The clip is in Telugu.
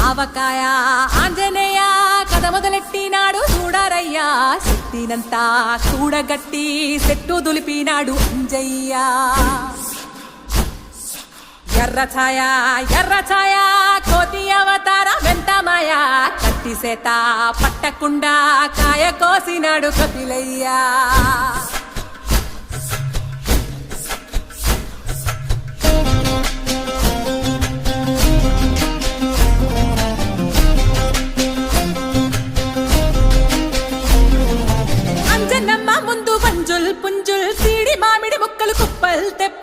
ఆవకాయ ఆంజనేయ కథ మొదలెట్టినాడు చూడరయ్యా శక్తినంతా కూడగట్టి చెట్టు దులిపినాడు అంజయ్య ఎర్ర ఛాయ కోతి అవతార వెంటమాయ కత్తి సేత పట్టకుండా కాయ కోసినాడు కపిలయ్యా పుంజుల్ సీడి మామిడి ముక్కలు కుప్పల్ తెప్ప